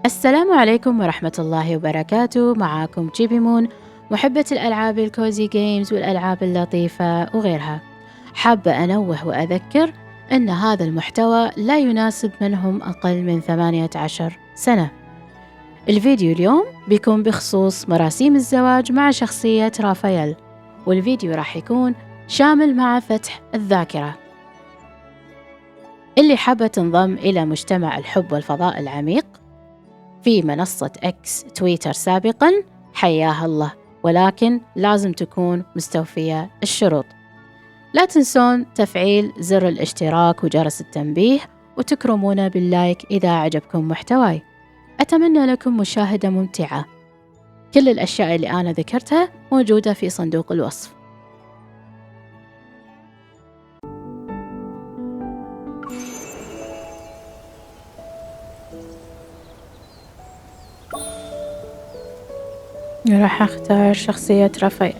السلام عليكم ورحمة الله وبركاته. معاكم جيبي محبة الألعاب الكوزي جيمز والألعاب اللطيفة وغيرها. حابة أنوه وأذكر أن هذا المحتوى لا يناسب من هم أقل من 18 سنة. الفيديو اليوم بيكون بخصوص مراسيم الزواج مع شخصية رافاييل، والفيديو راح يكون شامل مع فتح الذاكرة. اللي حابة تنضم إلى مجتمع الحب والفضاء العميق في منصة إكس تويتر سابقاً، حياها الله، ولكن لازم تكون مستوفية الشروط. لا تنسون تفعيل زر الاشتراك وجرس التنبيه، وتكرمونا باللايك إذا عجبكم محتواي. أتمنى لكم مشاهدة ممتعة. كل الأشياء اللي أنا ذكرتها موجودة في صندوق الوصف. راح أختار شخصية رافاييل.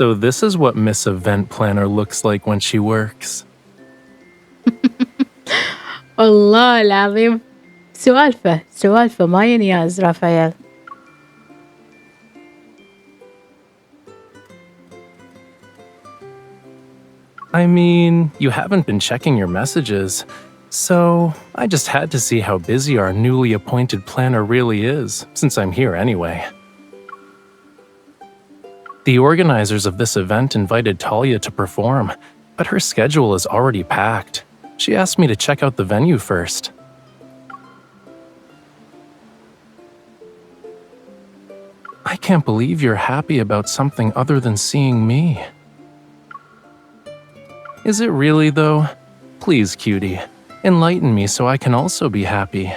So this is what Miss Event Planner looks like when she works. والله العظيم سوالفة ما ينياز رافاييل. I mean, you haven't been checking your messages, so I just had to see how busy our newly appointed planner really is, since I'm here anyway. The organizers of this event invited Talia to perform, but her schedule is already packed. She asked me to check out the venue first. I can't believe you're happy about something other than seeing me. Is it really, though? Please, cutie, enlighten me so I can also be happy.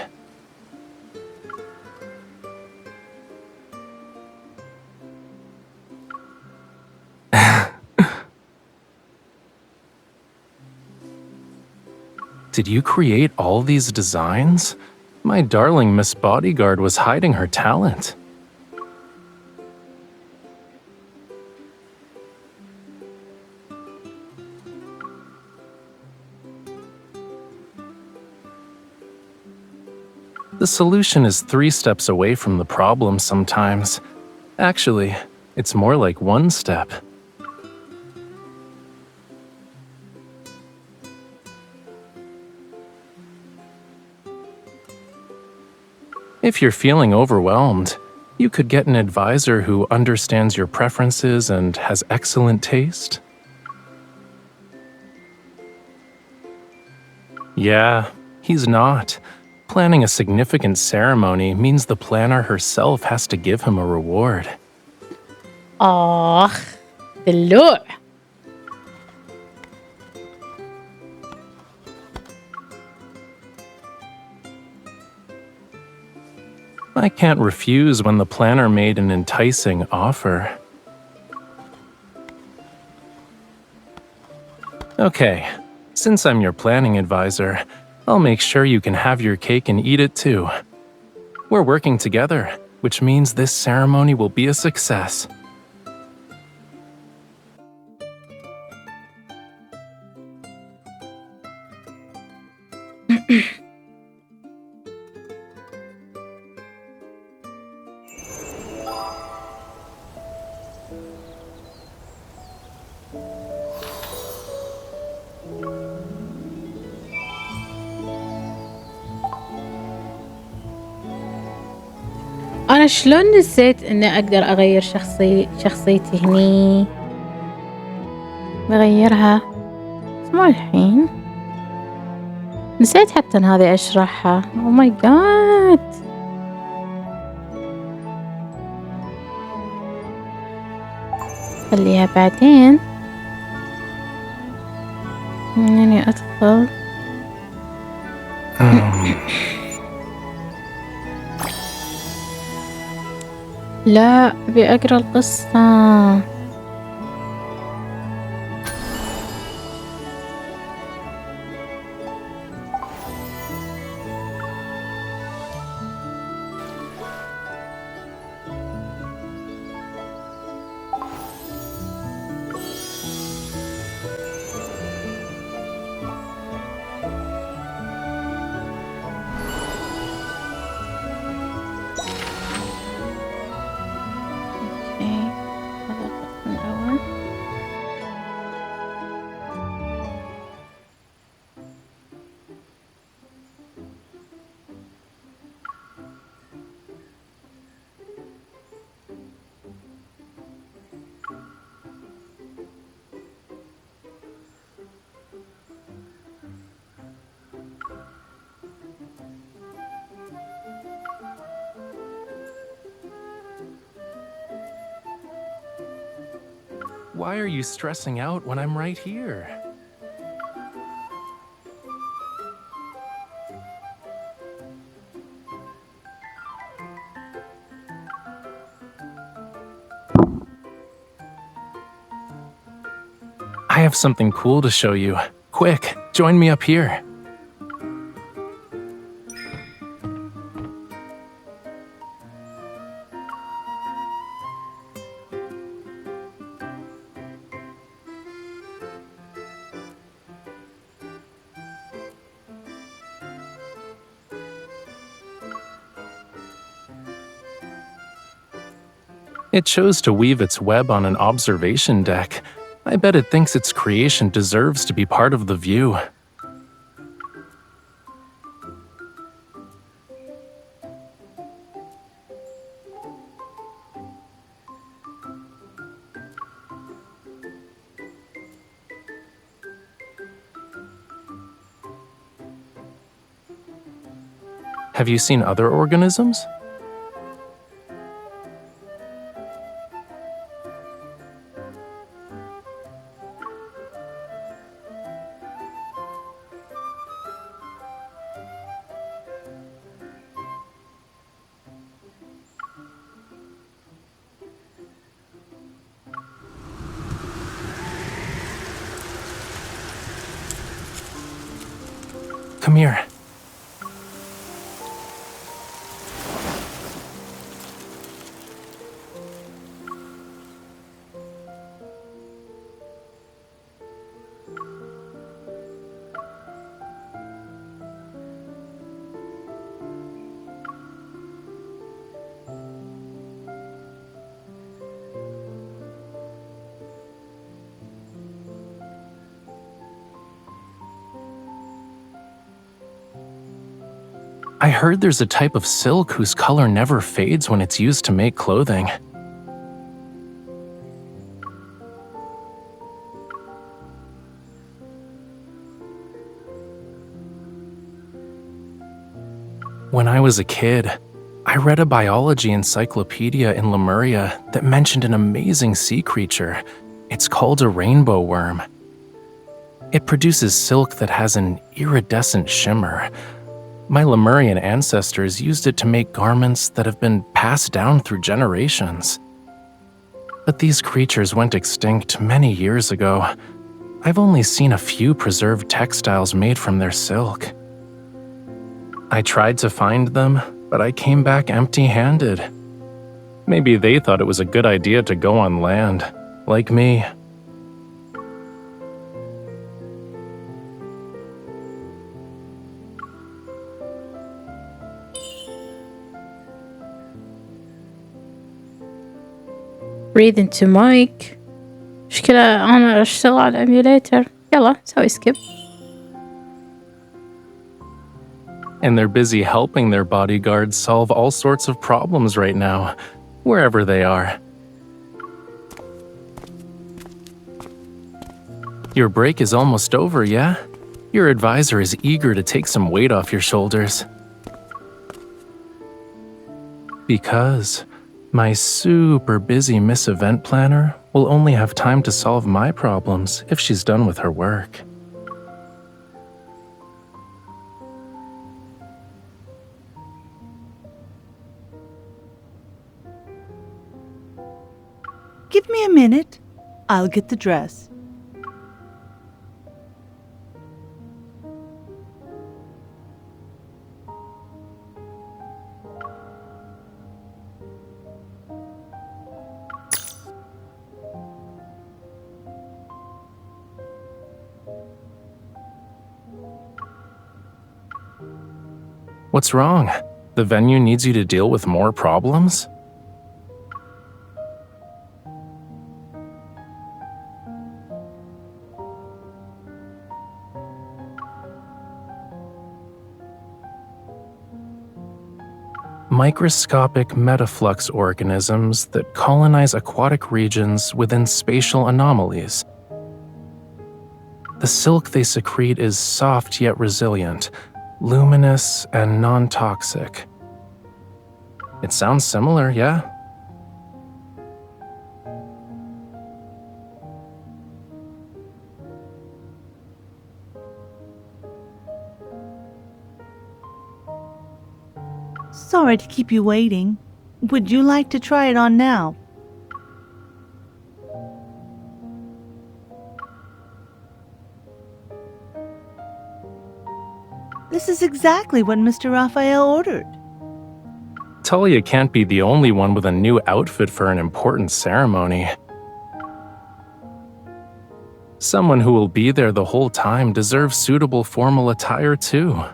Did you create all these designs? My darling Miss Bodyguard was hiding her talent. The solution is 3 steps away from the problem sometimes. Actually, it's more like 1 step. If you're feeling overwhelmed, you could get an advisor who understands your preferences and has excellent taste. Yeah, he's not. Planning a significant ceremony means the planner herself has to give him a reward. دلوع. I can't refuse when the planner made an enticing offer. Okay, since I'm your planning advisor, I'll make sure you can have your cake and eat it too. We're working together, which means this ceremony will be a success. أنا أنا شلون نسيت إني أقدر أغير شخصيتي هني. بغيرها بس مو الحين، نسيت حتى إن هذه أشرحها. أو ماي جاد، خليها بعدين. إني أدخل لا، أبي أقرأ القصة. Why are you stressing out when I'm right here? I have something cool to show you. Quick, join me up here. It chose to weave its web on an observation deck. I bet it thinks its creation deserves to be part of the view. Have you seen other organisms? Come here. I heard there's a type of silk whose color never fades when it's used to make clothing. When I was a kid, I read a biology encyclopedia in Lemuria that mentioned an amazing sea creature. It's called a rainbow worm. It produces silk that has an iridescent shimmer. My Lemurian ancestors used it to make garments that have been passed down through generations. But these creatures went extinct many years ago. I've only seen a few preserved textiles made from their silk. I tried to find them, but I came back empty-handed. Maybe they thought it was a good idea to go on land, like me. breathe into mic. مشكلة أنا أشتغل على الإيميوليتر. يلا سوي سكيب. And they're busy helping their bodyguards solve all sorts of problems right now, wherever they are. Your break is almost over, yeah? Your advisor is eager to take some weight off your shoulders. Because my super busy Miss Event Planner will only have time to solve my problems if she's done with her work. Give me a minute. I'll get the dress. What's wrong? The venue needs you to deal with more problems? Microscopic metaflux organisms that colonize aquatic regions within spatial anomalies. The silk they secrete is soft yet resilient, luminous and non-toxic. It sounds similar, yeah? Sorry to keep you waiting. Would you like to try it on now? This is exactly what Mr. Raffaele ordered. Talia can't be the only one with a new outfit for an important ceremony. Someone who will be there the whole time deserves suitable formal attire too.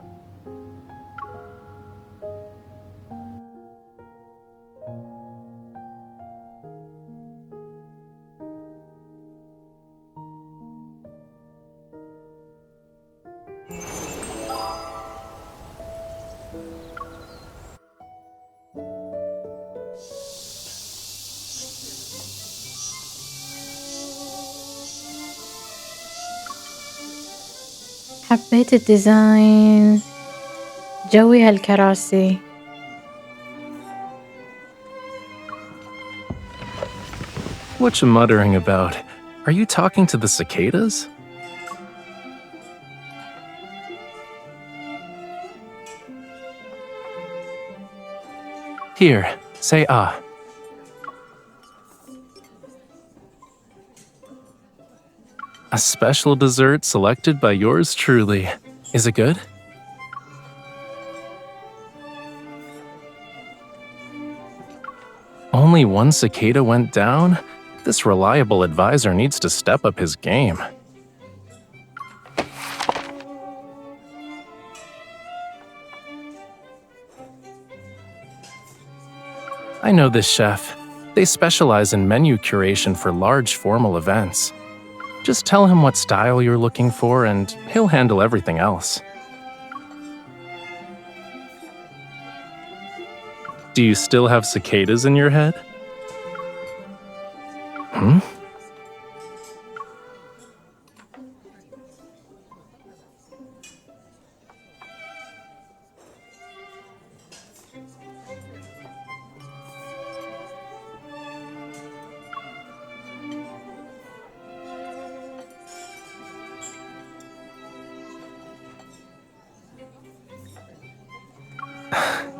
حبيت الديزاين، جوي هالكراسي. What you muttering about? Are you talking to the cicadas? Here, say ah. A special dessert selected by yours truly. Is it good? Only one cicada went down? This reliable advisor needs to step up his game. I know this chef. They specialize in menu curation for large formal events. Just tell him what style you're looking for and he'll handle everything else. Do you still have cicadas in your head?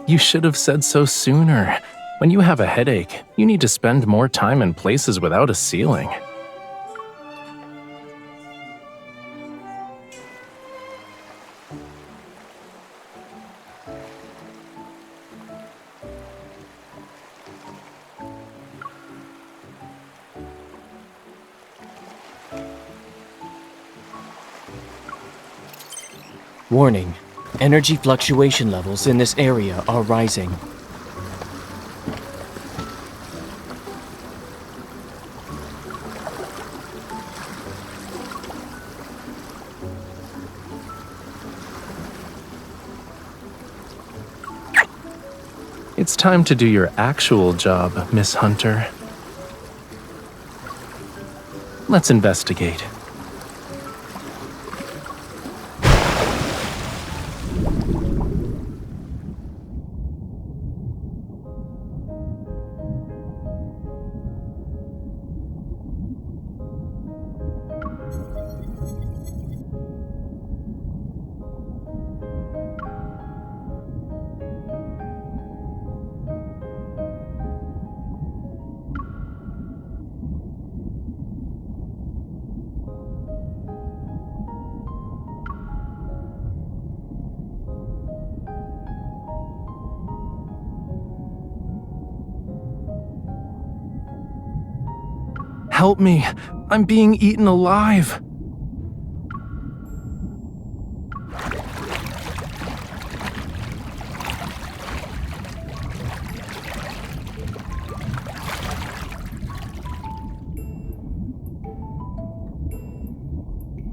You should have said so sooner. When you have a headache, you need to spend more time in places without a ceiling. Warning. Energy fluctuation levels in this area are rising. time to do your actual job, Miss Hunter. Let's investigate. Help me! I'm being eaten alive!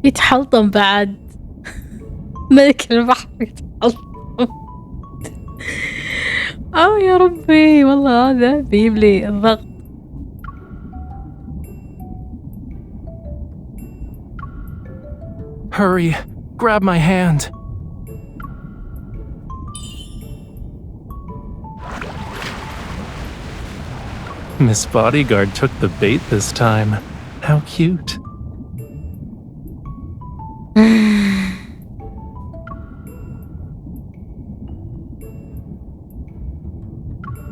يتحلطم بعد. ملك البحر يتحلطم. يا ربي، والله هذا بيجيب لي الضغط. Hurry! Grab my hand! Miss Bodyguard took the bait this time. How cute.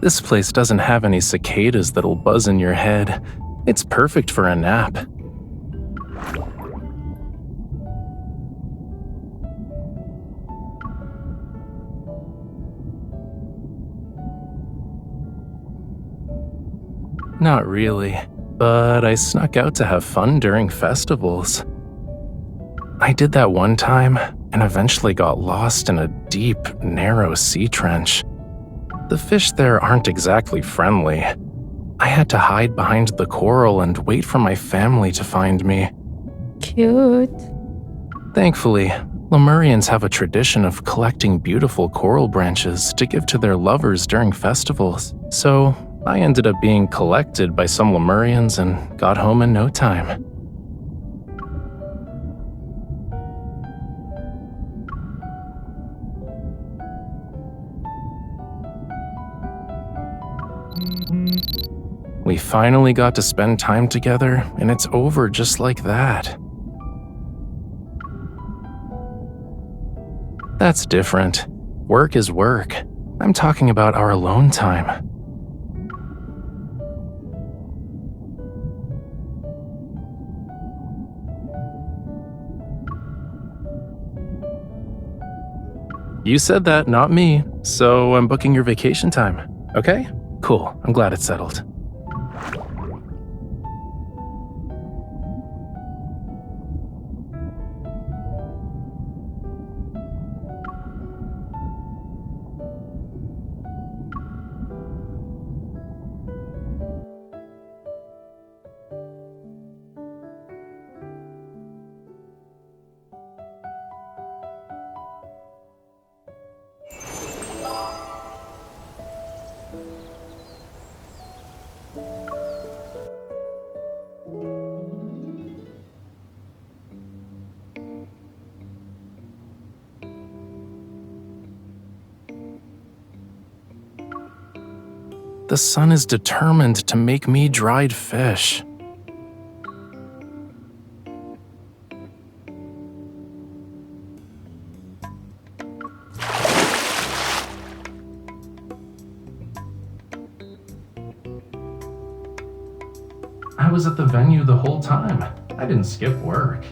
This place doesn't have any cicadas that'll buzz in your head. It's perfect for a nap. Not really, but I snuck out to have fun during festivals. I did that one time and eventually got lost in a deep, narrow sea trench. The fish there aren't exactly friendly. I had to hide behind the coral and wait for my family to find me. Cute. Thankfully, Lemurians have a tradition of collecting beautiful coral branches to give to their lovers during festivals, so I ended up being collected by some Lemurians and got home in no time. We finally got to spend time together, and it's over just like that. That's different. Work is work. I'm talking about our alone time. You said that, not me, so I'm booking your vacation time, okay? Cool, I'm glad it's settled. The sun is determined to make me dried fish. I was at the venue the whole time. I didn't skip work.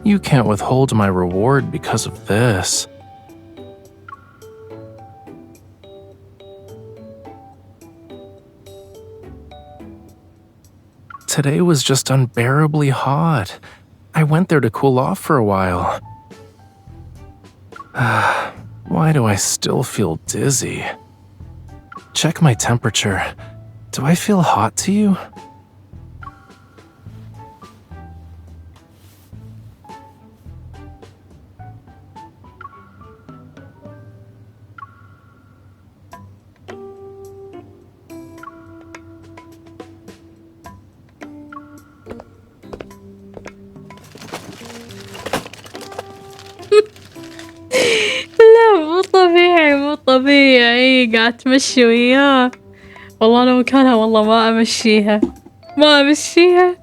You can't withhold my reward because of this. Today was just unbearably hot. I went there to cool off for a while. Why do I still feel dizzy? Check my temperature. Do I feel hot to you? لا مو طبيعي مو طبيعي، قاعد تمشي وياه. والله أنا مكانها والله ما أمشيها ما أمشيها.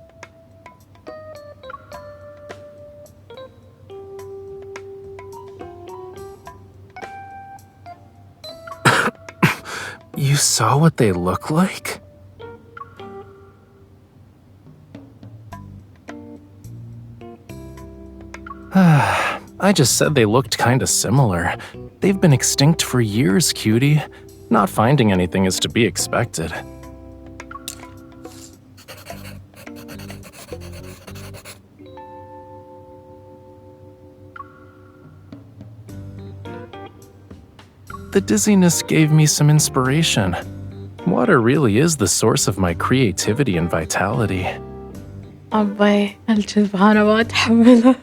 You saw what they look like? I just said they looked kinda similar. They've been extinct for years, cutie. Not finding anything is to be expected. The dizziness gave me some inspiration. Water really is the source of my creativity and vitality. أبي هالجذبة أنا ما أتحملها.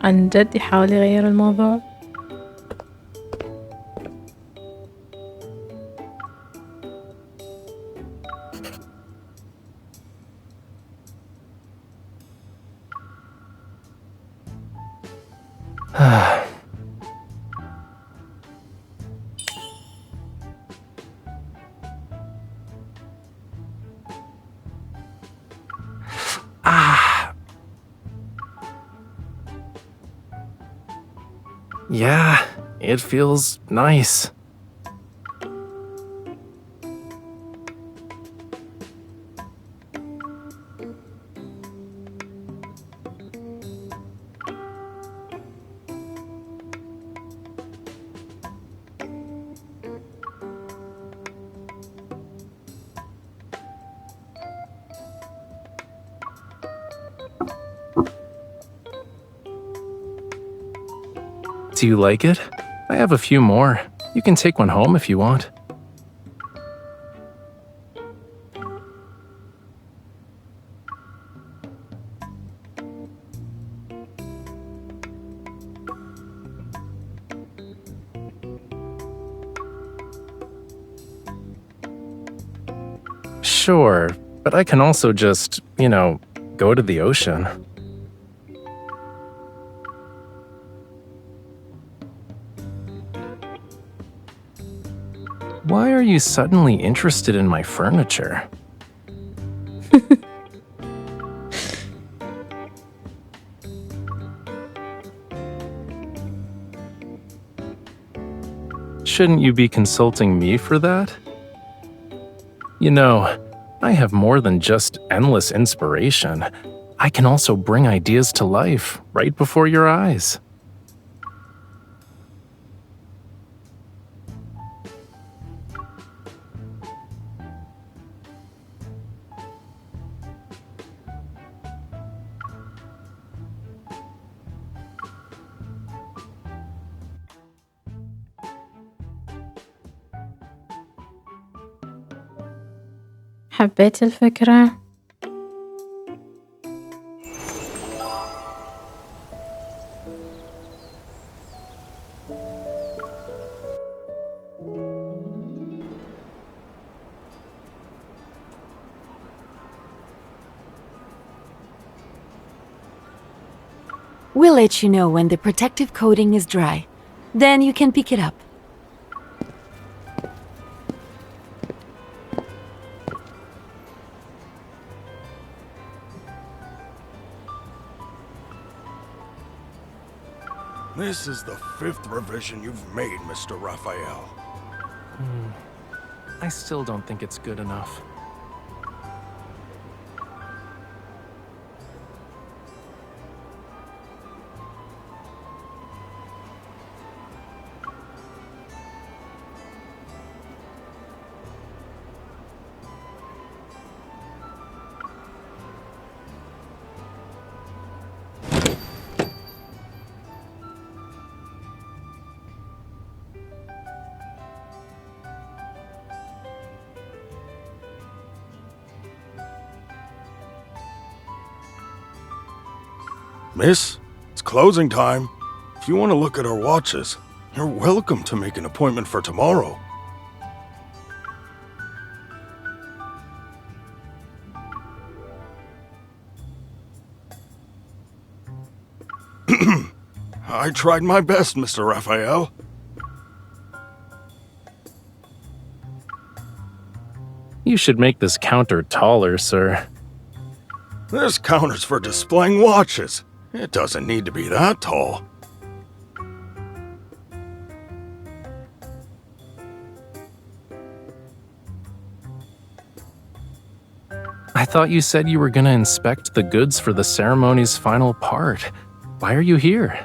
عن جد يحاول يغير الموضوع. Yeah, it feels nice. Do you like it? I have a few more. You can take one home if you want. Sure, but I can also just, go to the ocean. Why are you suddenly interested in my furniture? Shouldn't you be consulting me for that? I have more than just endless inspiration. I can also bring ideas to life right before your eyes. حبيت الفكرة. We'll let you know when the protective coating is dry. Then you can pick it up. This is the 5th revision you've made, Mr. Raffaele. I still don't think it's good enough. Miss, it's closing time. If you want to look at our watches, you're welcome to make an appointment for tomorrow. I tried my best, Mr. Raffaele. You should make this counter taller, sir. This counter's for displaying watches. It doesn't need to be that tall. I thought you said you were gonna inspect the goods for the ceremony's final part. Why are you here?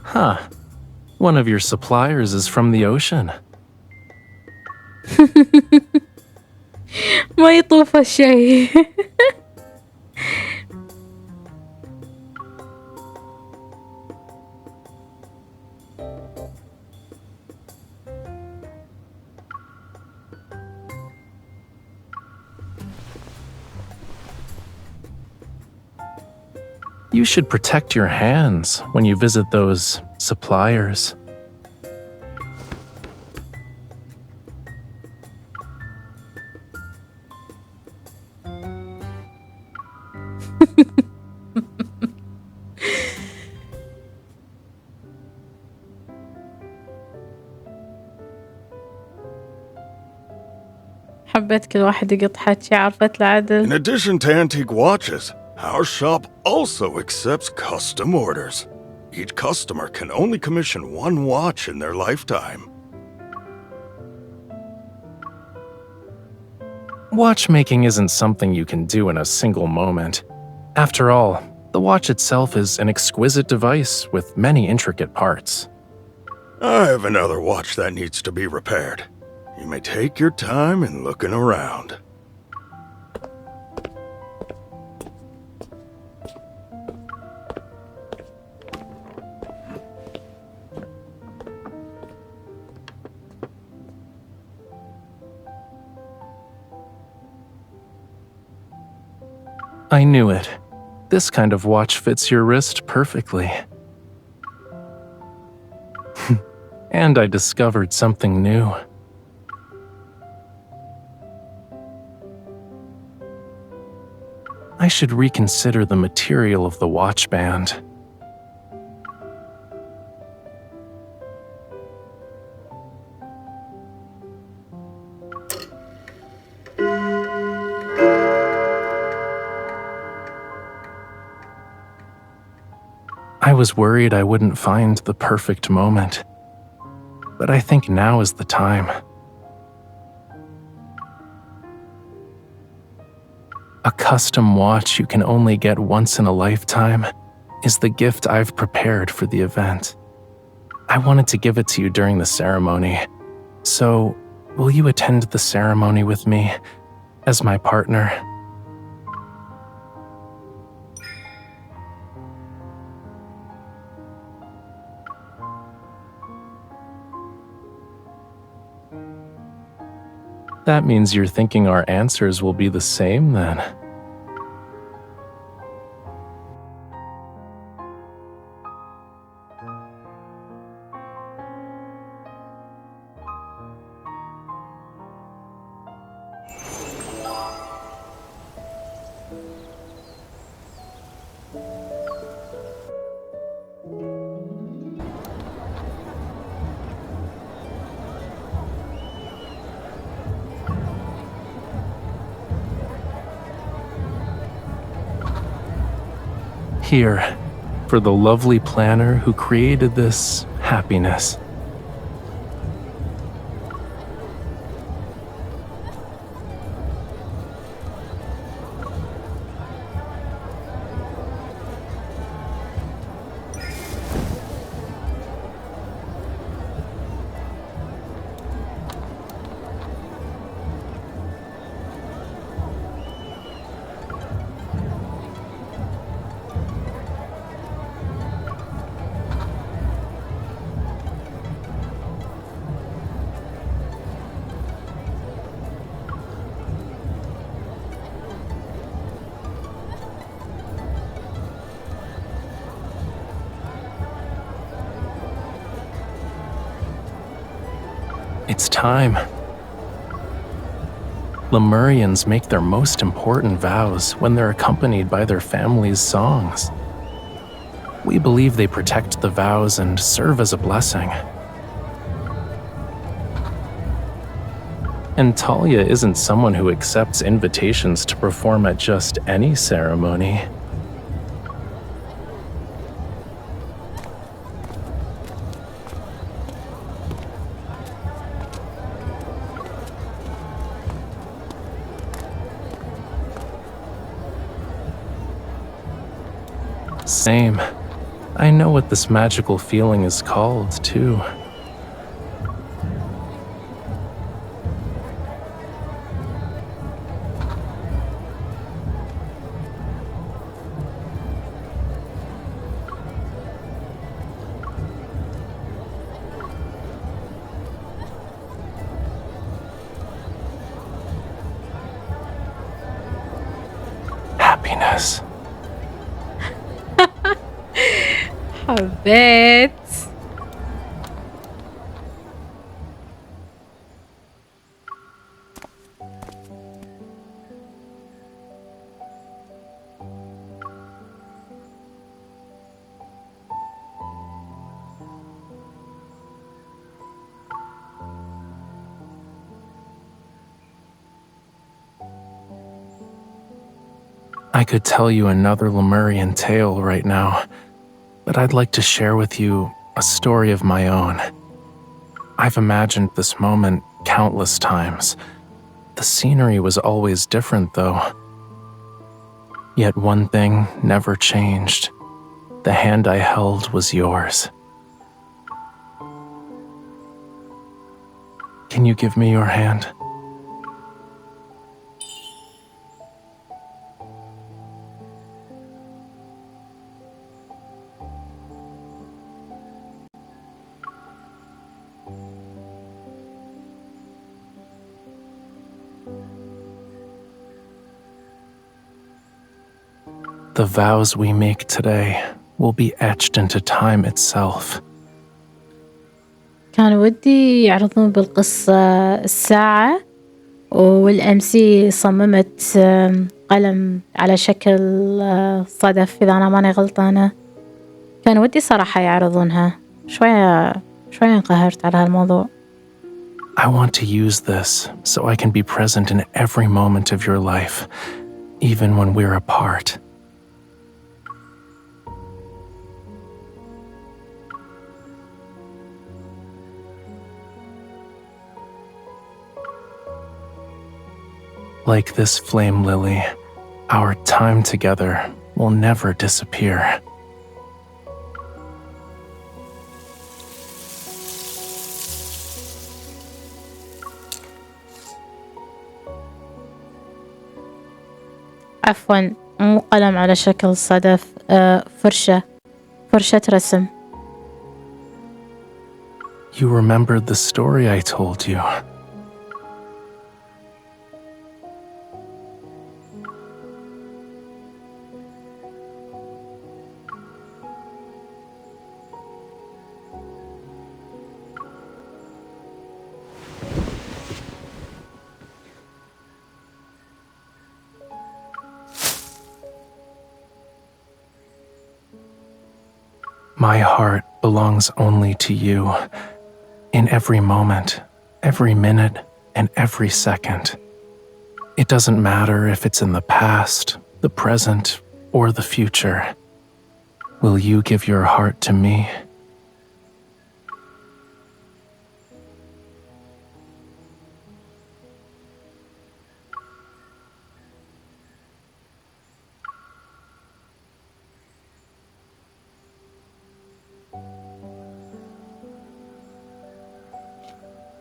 Huh. One of your suppliers is from the ocean. ما يطوف الشيء. You should protect your hands when you visit those suppliers. حبيت كل واحد يقط حكي عرفت العدل. In addition to antique watches, our shop also accepts custom orders. Each customer can only commission one watch in their lifetime. Watchmaking isn't something you can do in a single moment. After all, the watch itself is an exquisite device with many intricate parts. I have another watch that needs to be repaired. You may take your time in looking around. I knew it. This kind of watch fits your wrist perfectly. And I discovered something new. I should reconsider the material of the watch band. I was worried I wouldn't find the perfect moment, but I think now is the time. A custom watch you can only get once in a lifetime is the gift I've prepared for the event. I wanted to give it to you during the ceremony, so will you attend the ceremony with me as my partner? That means you're thinking our answers will be the same then. Here, for the lovely planner who created this happiness. It's time. Lemurians make their most important vows when they're accompanied by their family's songs. We believe they protect the vows and serve as a blessing. And Talia isn't someone who accepts invitations to perform at just any ceremony. Same. I know what this magical feeling is called, too. Happiness. حبيت. I could tell you another Lemurian tale right now, but I'd like to share with you a story of my own. I've imagined this moment countless times. The scenery was always different, though. Yet one thing never changed. The hand I held was yours. Can you give me your hand? The vows we make today will be etched into time itself. كان ودي يعرضون بالقصة الساعة، والأمسي صممت قلم على شكل صدف إذا أنا ماني غلطانة. كان ودي صراحة يعرضونها. شوية انقهرت على هالموضوع. I want to use this so I can be present in every moment of your life, even when we're apart. Like this flame lily, our time together will never disappear. عفواً، مو قلم على شكل صدف، فرشة رسم. You remembered the story I told you. My heart belongs only to you, in every moment, every minute, and every second. It doesn't matter if it's in the past, the present, or the future. Will you give your heart to me?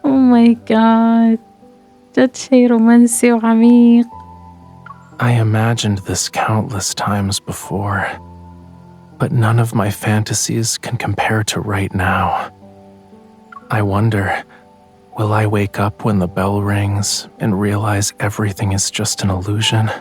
Oh my god، جد شي رومانسي وعميق. I imagined this countless times before, but none of my fantasies can compare to right now. I wonder, will I wake up when the bell rings and realize everything is just an illusion?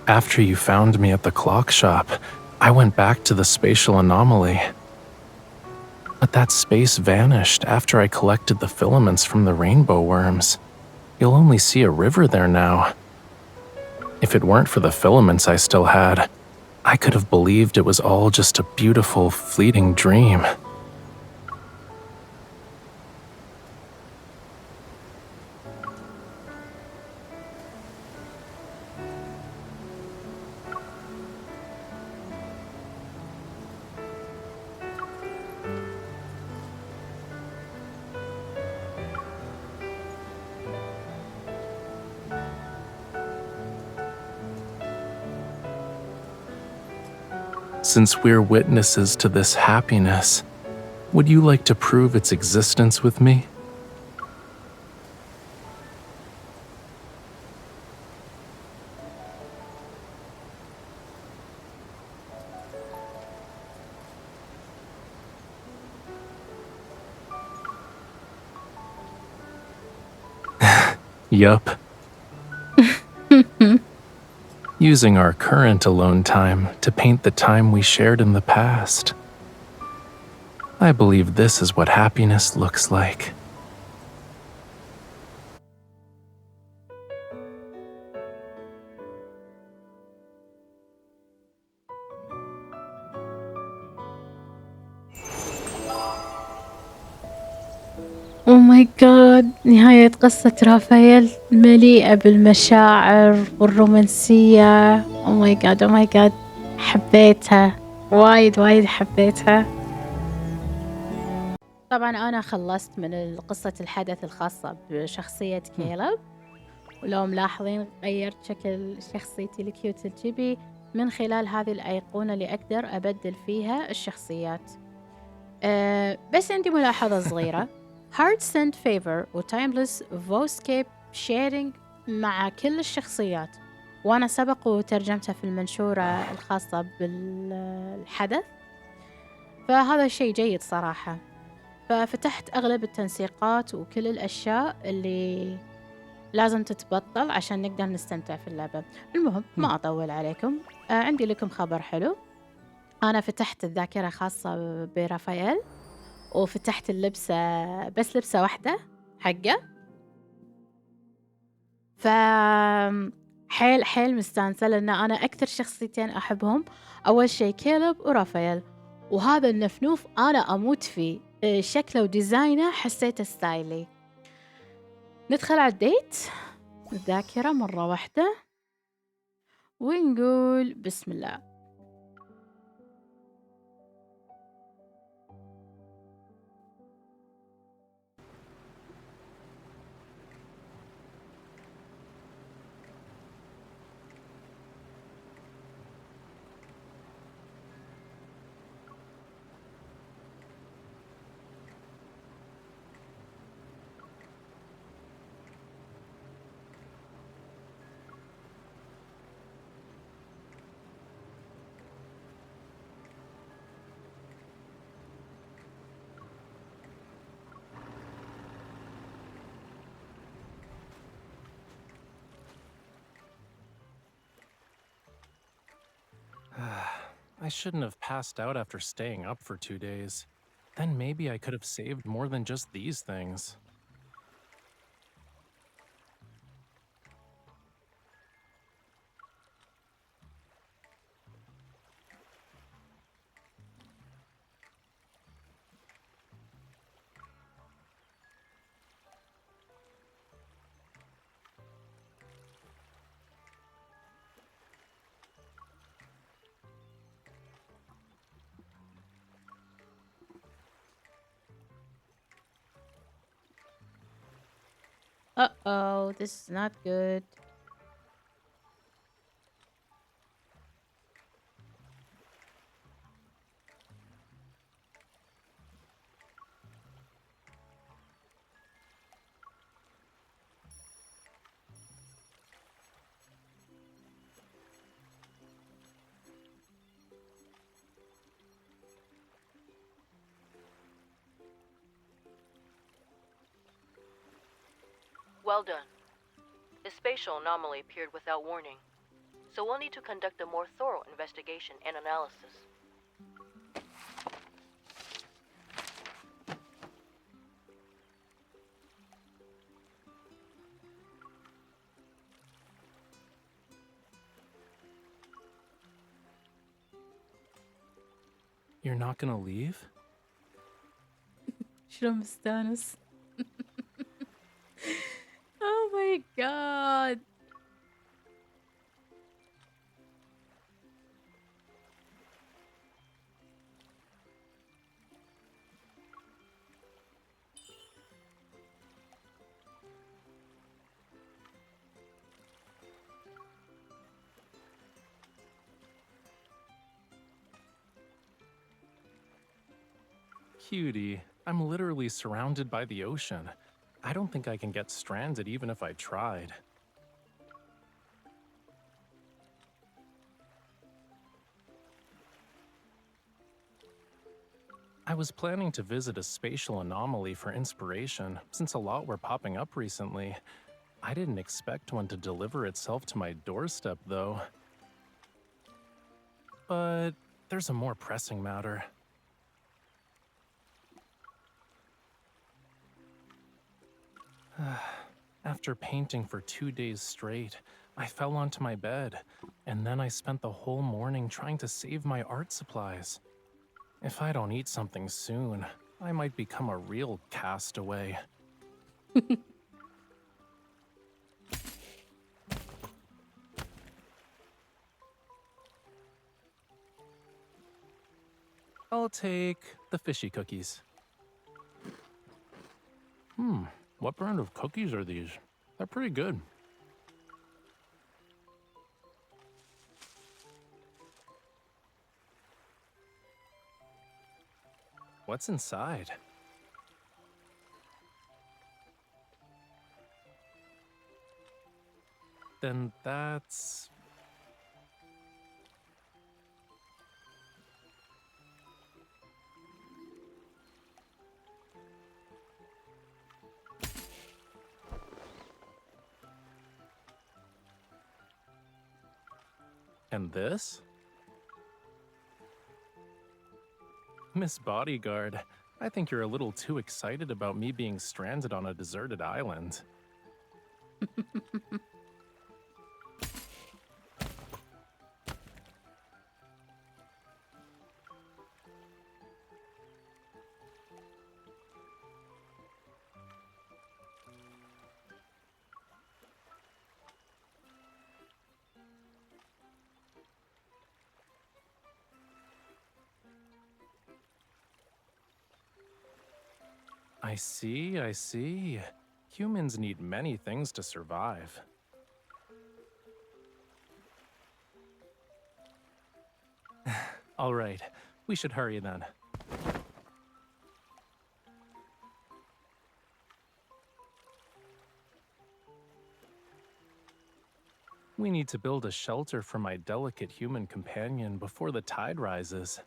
After you found me at the clock shop, I went back to the spatial anomaly. But that space vanished after I collected the filaments from the rainbow worms. You'll only see a river there now. If it weren't for the filaments I still had, I could have believed it was all just a beautiful, fleeting dream. Since we're witnesses to this happiness, would you like to prove its existence with me? Yup. Using our current alone time to paint the time we shared in the past. I believe this is what happiness looks like. Oh my god، نهاية قصة رافاييل مليئة بالمشاعر والرومانسية. Oh my god oh my god، حبيتها وايد حبيتها. طبعا أنا خلصت من قصة الحدث الخاصة بشخصية كيلب، ولو ملاحظين غيرت شكل شخصيتي الكيوت الجبي من خلال هذه الأيقونة اللي أقدر أبدل فيها الشخصيات. بس عندي ملاحظة صغيرة. Hard Send Favor و Timeless Voicescape Sharing مع كل الشخصيات، وأنا سبق وترجمتها في المنشورة الخاصة بالحدث، فهذا شيء جيد صراحة. ففتحت أغلب التنسيقات وكل الأشياء اللي لازم تتبطل عشان نقدر نستمتع في اللعبة. المهم ما أطول عليكم، عندي لكم خبر حلو. أنا فتحت الذاكرة خاصة برافاييل، وفتحت اللبسة بس لبسة واحدة حقه. حيل مستانسة، لأن أنا أكثر شخصيتين أحبهم أول شيء كيلب ورافاييل، وهذا النفنوف أنا أموت فيه، شكله وديزاينه حسيته ستايلي. ندخل على الديت الذاكرة مرة واحدة ونقول بسم الله. I shouldn't have passed out after staying up for 2 days. Then maybe I could have saved more than just these things. Uh-oh, this is not good. Well done. The spatial anomaly appeared without warning. so we'll need to conduct a more thorough investigation and analysis. You're not gonna leave? شلون مستانس. Oh my god. Cutie, I'm literally surrounded by the ocean. I don't think I can get stranded even if I tried. I was planning to visit a spatial anomaly for inspiration, since a lot were popping up recently. I didn't expect one to deliver itself to my doorstep, though. But there's a more pressing matter. After painting for 2 days straight, I fell onto my bed, and then I spent the whole morning trying to save my art supplies. If I don't eat something soon, I might become a real castaway. I'll take the fishy cookies. What brand of cookies are these? They're pretty good. What's inside? Then that's... And this? Miss Bodyguard, I think you're a little too excited about me being stranded on a deserted island. I see, I see. Humans need many things to survive. All right, we should hurry then. We need to build a shelter for my delicate human companion before the tide rises.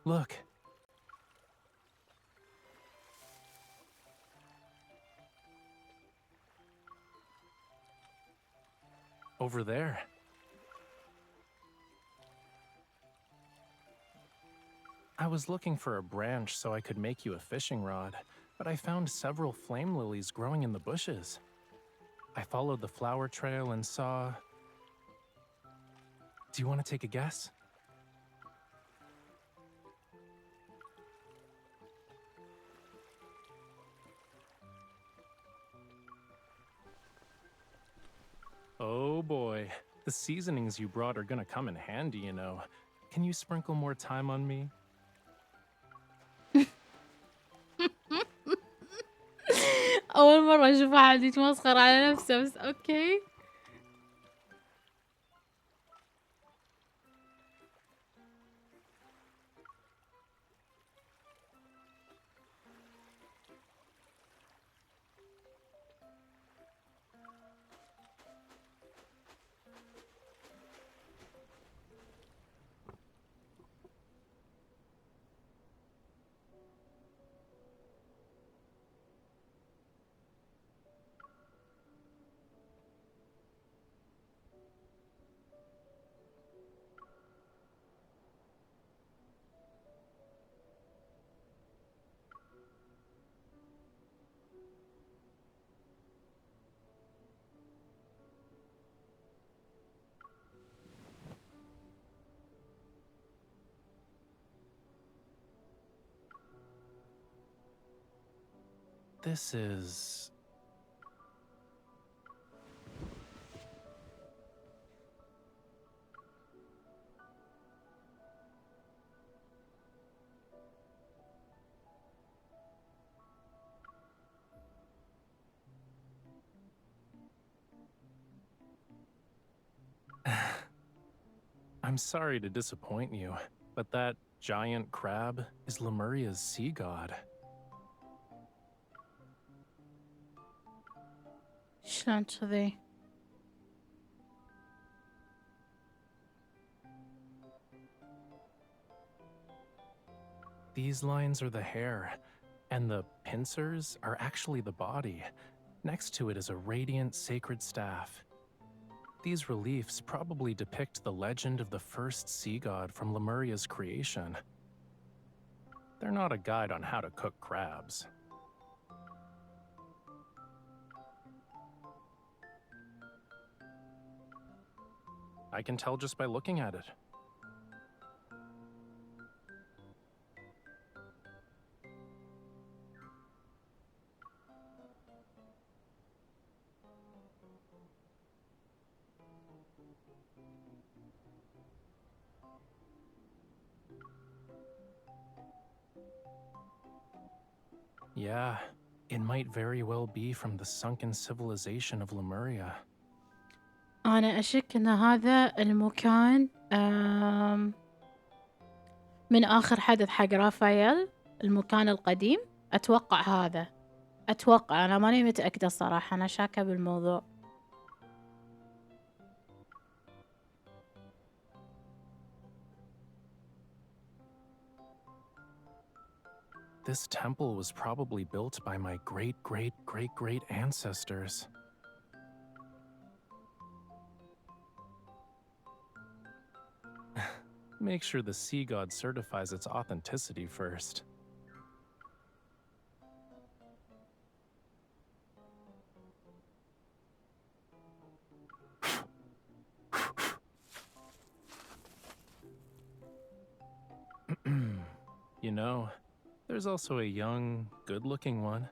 Look. Over there. I was looking for a branch so I could make you a fishing rod, but I found several flame lilies growing in the bushes. I followed the flower trail and saw... Do you want to take a guess? Oh boy, the seasonings you brought are gonna come in handy, you know. Can you sprinkle more thyme on me? أول مرة أشوف أحد يتمسخر على نفسه بس أوكي. This is... I'm sorry to disappoint you, but that giant crab is Lemuria's sea god. شلون كذي؟ These lines are the hair, and the pincers are actually the body. Next to it is a radiant sacred staff. These reliefs probably depict the legend of the first sea god from Lemuria's creation. They're not a guide on how to cook crabs. I can tell just by looking at it. Yeah, it might very well be from the sunken civilization of Lemuria. أنا أشك أن هذا المكان من آخر حدث حق رافاييل، المكان القديم. أتوقع هذا، أتوقع، أنا ماني متأكدة الصراحة، أنا شاكة بالموضوع. This temple was probably built by my great-great-great-great ancestors. Make sure the sea god certifies its authenticity first. You know, there's also a young, good-looking one.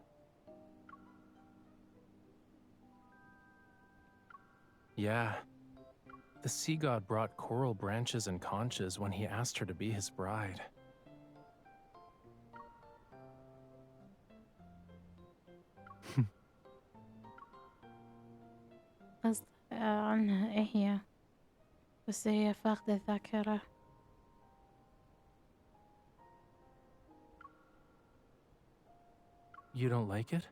Yeah. The sea god brought coral branches and conches when he asked her to be his bride. قصد عنها إيه هي، بس هي فاقدة الذاكرة. You don't like it?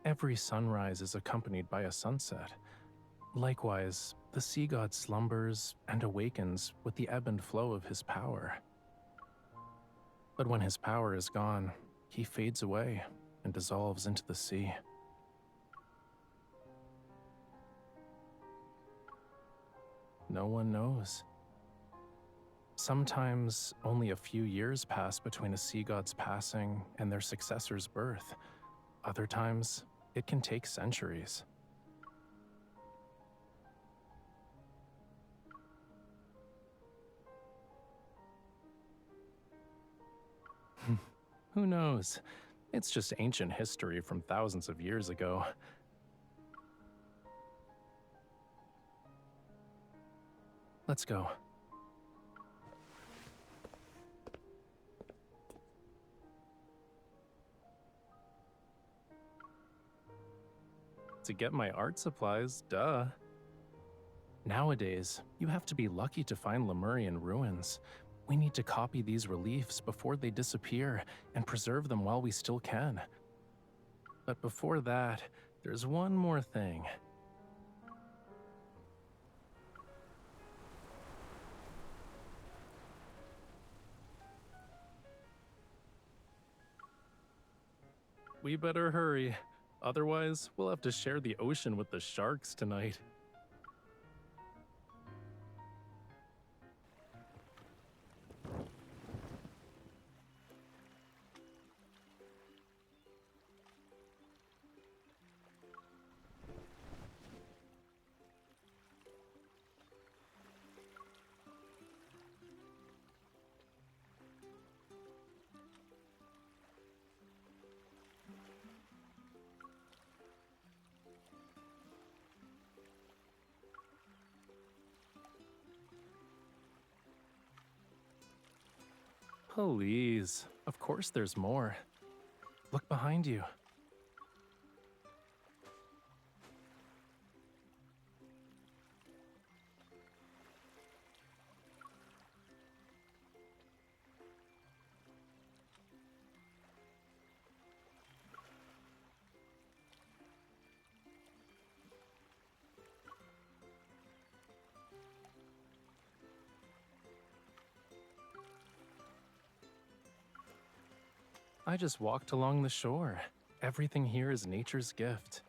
Every sunrise is accompanied by a sunset. Likewise, the sea god slumbers and awakens with the ebb and flow of his power. But when his power is gone, he fades away and dissolves into the sea. No one knows. Sometimes only a few years pass between a sea god's passing and their successor's birth. Other times, it can take centuries. Who knows? It's just ancient history from thousands of years ago. Let's go. To get my art supplies, duh. Nowadays, you have to be lucky to find Lemurian ruins. We need to copy these reliefs before they disappear and preserve them while we still can. But before that, there's one more thing. We better hurry. Otherwise, we'll have to share the ocean with the sharks tonight. Please. Of course there's more. Look behind you. I just walked along the shore. Everything here is nature's gift.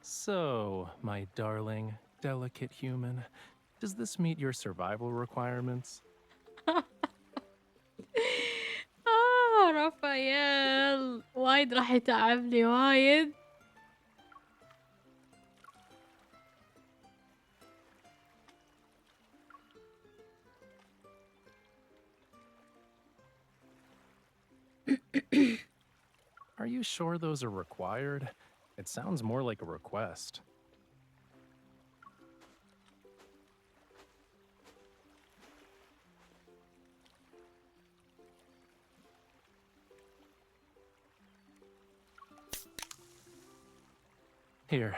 So, my darling, delicate human, does this meet your survival requirements? رافاييل وايد راح يتعبني وايد. Are you sure those are required? It sounds more like a request. Here.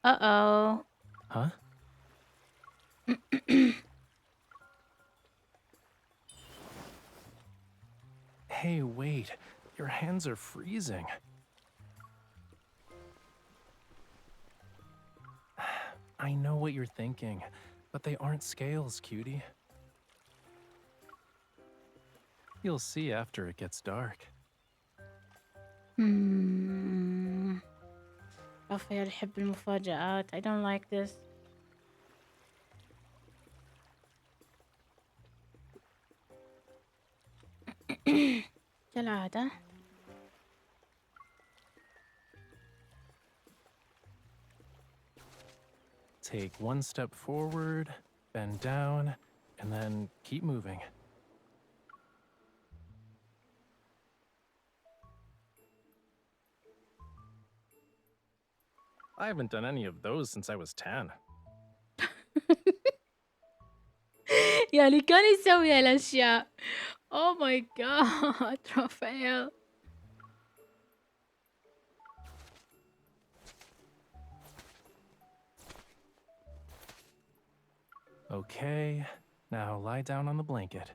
Uh-oh. Huh? Hey, wait. Your hands are freezing. I know what you're thinking, but they aren't scales, cutie. You'll see after it gets dark. رافاييل يحب المفاجآت. I don't like this. كالعادة. Take one step forward, bend down, and then keep moving. I haven't done any of those since I was 10. يعني كان يسوي هالأشياء. Oh my god رافاييل. Okay, now lie down on the blanket.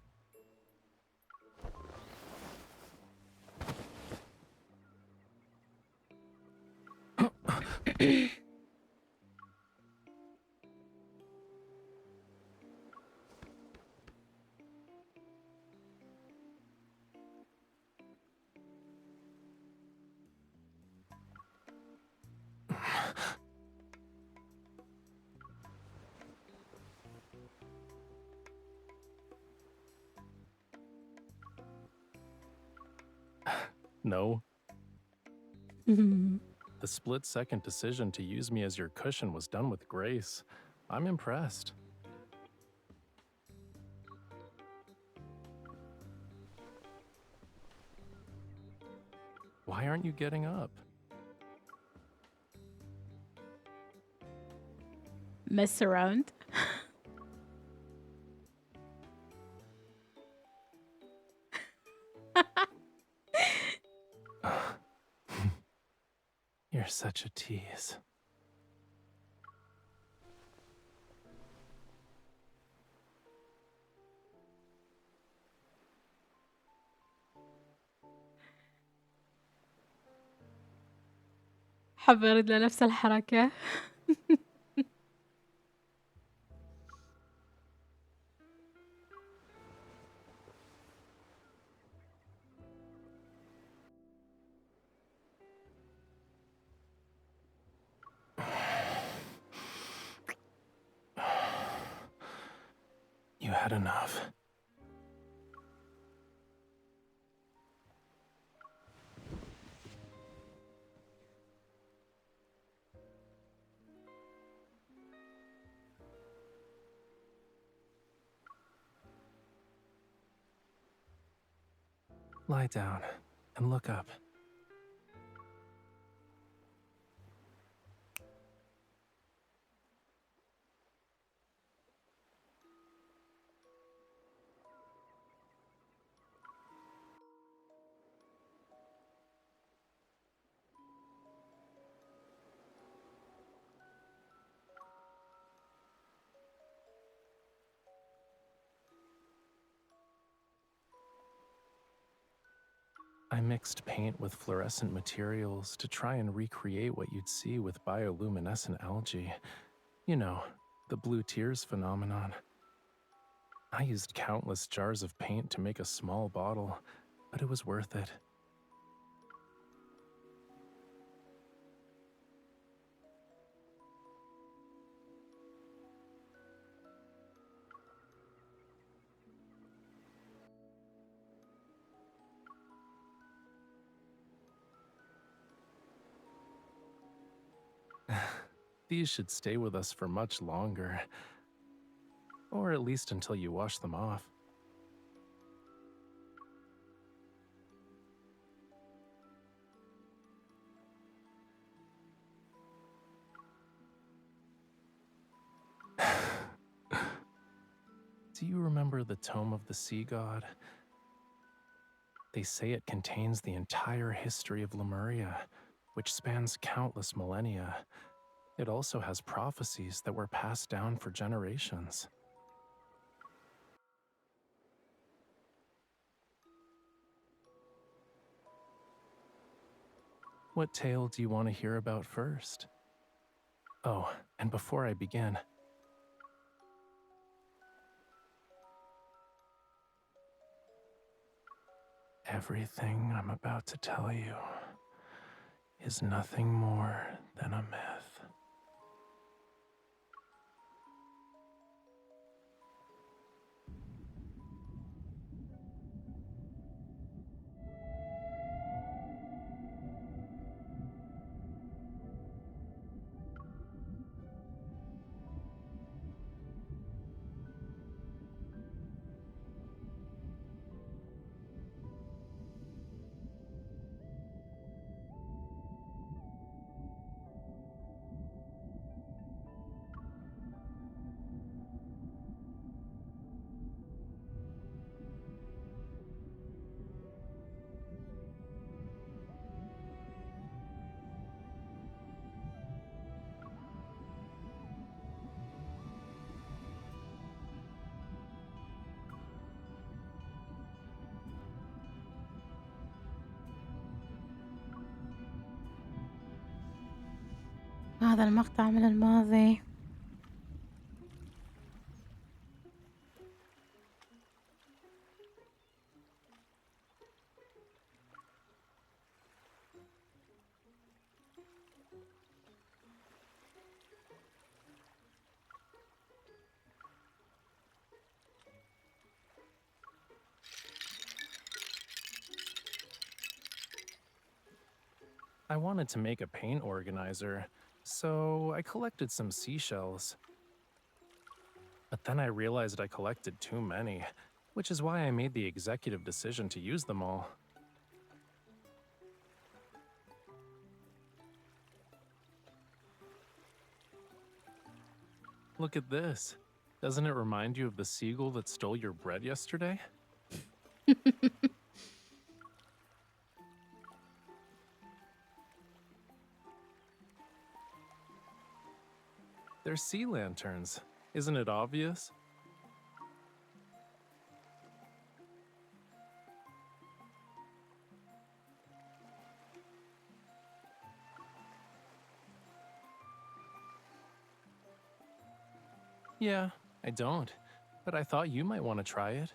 No. The split-second decision to use me as your cushion was done with grace. I'm impressed. Why aren't you getting up? Mess around. You're such a tease. حابة أرد له نفس الحركة. You had enough. Lie down and look up. I mixed paint with fluorescent materials to try and recreate what you'd see with bioluminescent algae. You know, the blue tears phenomenon. I used countless jars of paint to make a small bottle, but it was worth it. These should stay with us for much longer. Or at least until you wash them off. Do you remember the Tome of the Sea God? They say it contains the entire history of Lemuria, which spans countless millennia. It also has prophecies that were passed down for generations. What tale do you want to hear about first? Oh, and before I begin, everything I'm about to tell you is nothing more than a myth. هذا المقطع من الماضي. I wanted to make a paint organizer, so I collected some seashells. But then I realized I collected too many, which is why I made the executive decision to use them all. Look at this. Doesn't it remind you of the seagull that stole your bread yesterday? They're sea lanterns. Isn't it obvious? Yeah, I don't. But I thought you might want to try it.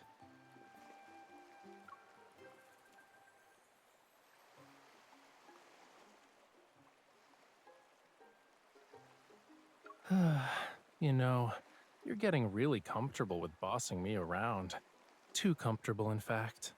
You know, you're getting really comfortable with bossing me around. Too comfortable, in fact.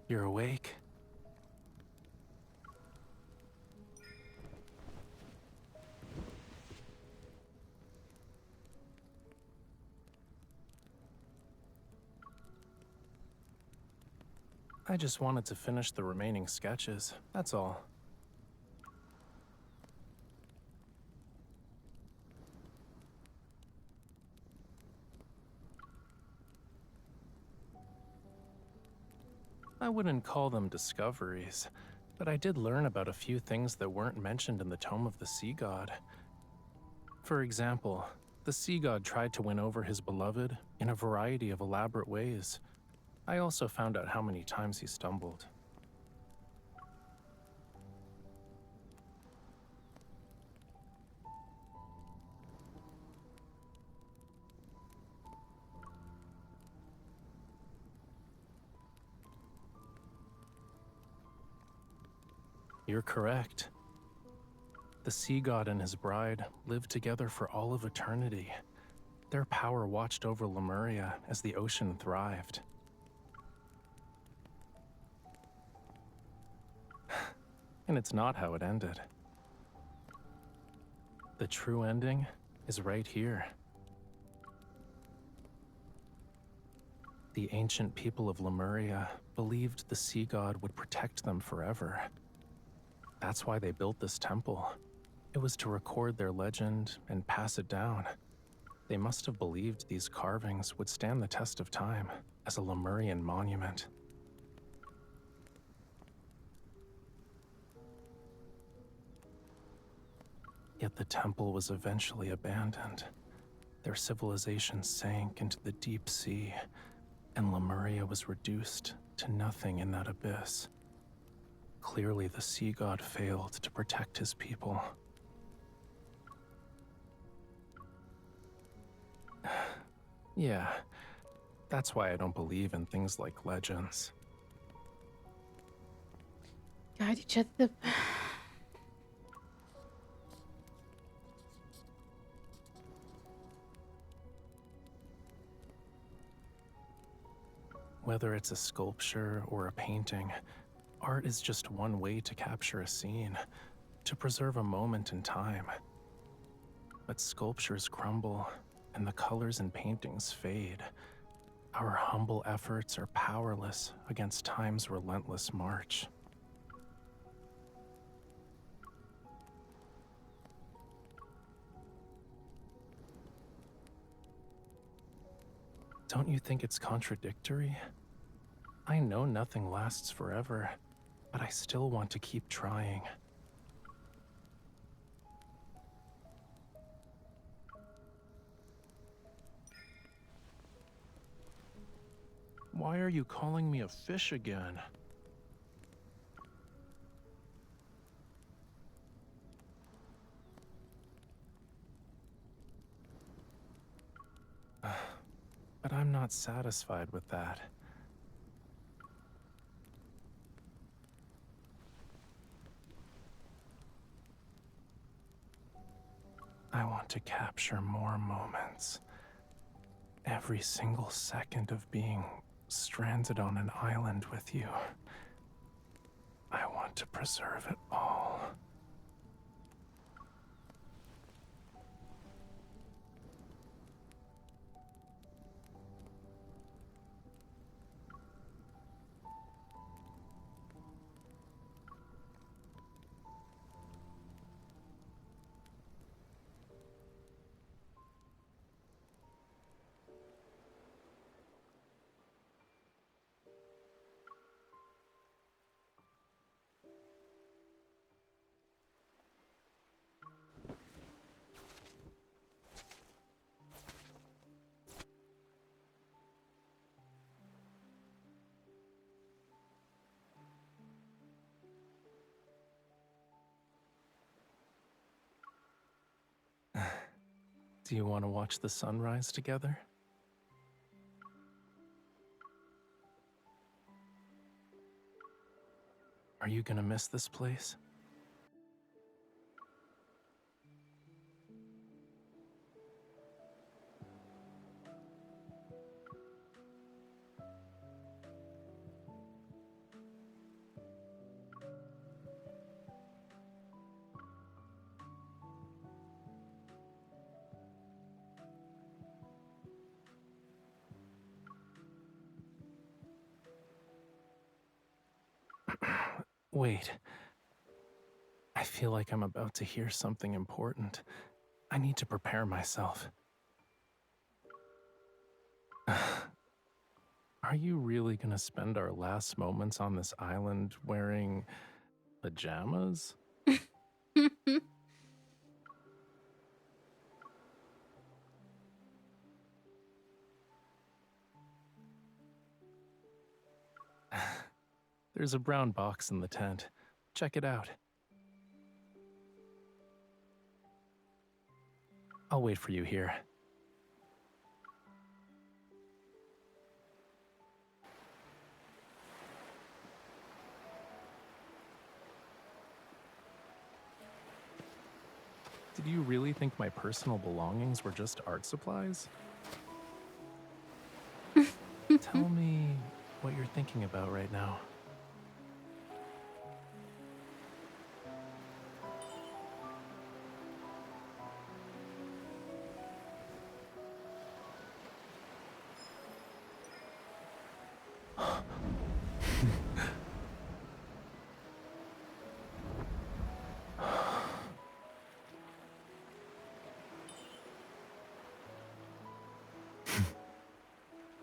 You're awake? I just wanted to finish the remaining sketches, that's all. I wouldn't call them discoveries, but I did learn about a few things that weren't mentioned in the Tome of the Sea God. For example, the Sea God tried to win over his beloved in a variety of elaborate ways. I also found out how many times he stumbled. You're correct. The Sea God and his bride lived together for all of eternity. Their power watched over Lemuria as the ocean thrived. And it's not how it ended. The true ending is right here. The ancient people of Lemuria believed the Sea God would protect them forever. That's why they built this temple. It was to record their legend and pass it down. They must have believed these carvings would stand the test of time as a Lemurian monument. Yet the temple was eventually abandoned. Their civilization sank into the deep sea, and Lemuria was reduced to nothing in that abyss. Clearly, the Sea God failed to protect his people. Yeah, that's why I don't believe in things like legends. قاعد يكذب. Whether it's a sculpture or a painting, art is just one way to capture a scene, to preserve a moment in time. But sculptures crumble, and the colors in paintings fade. Our humble efforts are powerless against time's relentless march. Don't you think it's contradictory? I know nothing lasts forever, but I still want to keep trying. Why are you calling me a fish again? But I'm not satisfied with that. I want to capture more moments. Every single second of being stranded on an island with you. I want to preserve it all. Do you want to watch the sunrise together? Are you gonna miss this place? Wait. I feel like I'm about to hear something important. I need to prepare myself. Are you really gonna spend our last moments on this island wearing pajamas? There's a brown box in the tent. Check it out. I'll wait for you here. Did you really think my personal belongings were just art supplies? Tell me what you're thinking about right now.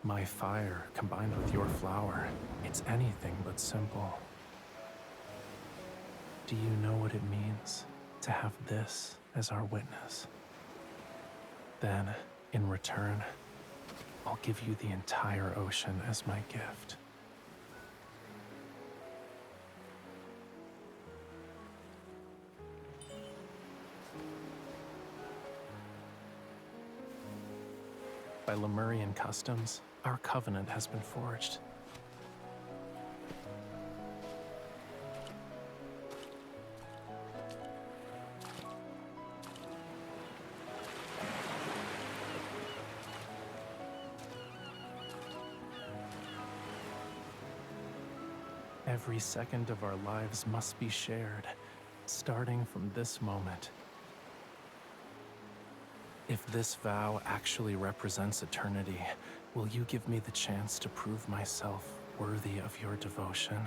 My fire combined with your flower, it's anything but simple. Do you know what it means to have this as our witness? Then, in return, I'll give you the entire ocean as my gift. By Lemurian customs, our covenant has been forged. Every second of our lives must be shared, starting from this moment. If this vow actually represents eternity, will you give me the chance to prove myself worthy of your devotion?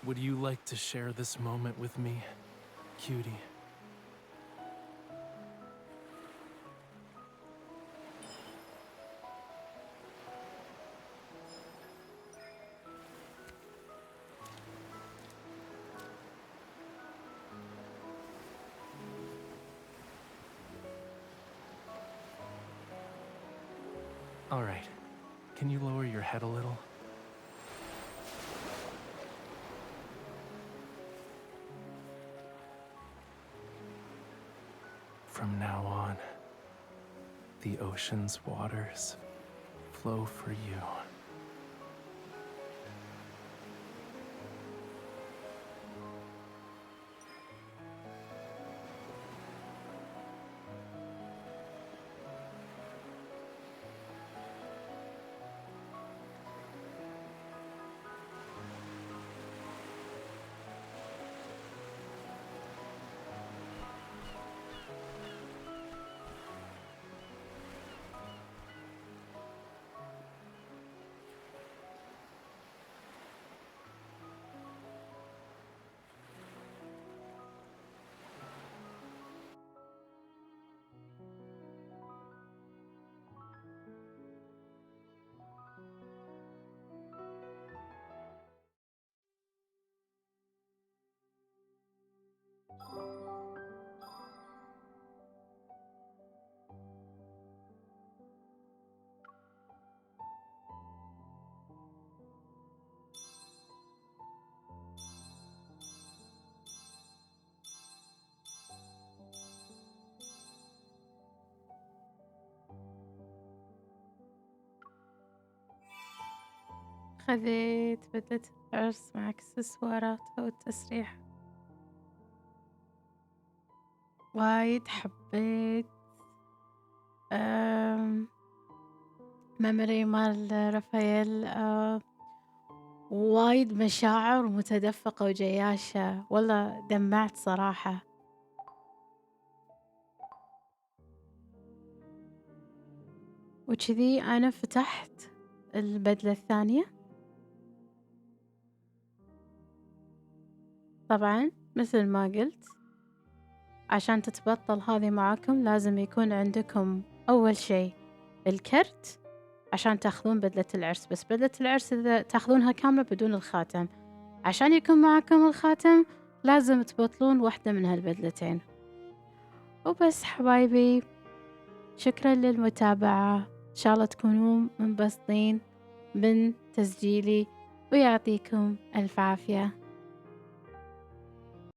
Would you like to share this moment with me, cutie? All right. Can you lower your head a little? From now on, the ocean's waters flow for you. خذيت بدلة العرس مع اكسسواراتها والتسريحة. وايد حبيت ميموري مال رافاييل. وايد مشاعر متدفقة وجياشة، والله دمعت صراحة. وكذي أنا فتحت البدلة الثانية. طبعا مثل ما قلت، عشان تتبطل هذه معاكم لازم يكون عندكم أول شيء الكرت عشان تاخذون بدلة العرس. بس بدلة العرس إذا تاخذونها كاملة بدون الخاتم. عشان يكون معكم الخاتم لازم تبطلون واحدة من هالبدلتين. وبس حبايبي، شكرا للمتابعة. إن شاء الله تكونوا منبسطين من تسجيلي، ويعطيكم ألف عافية.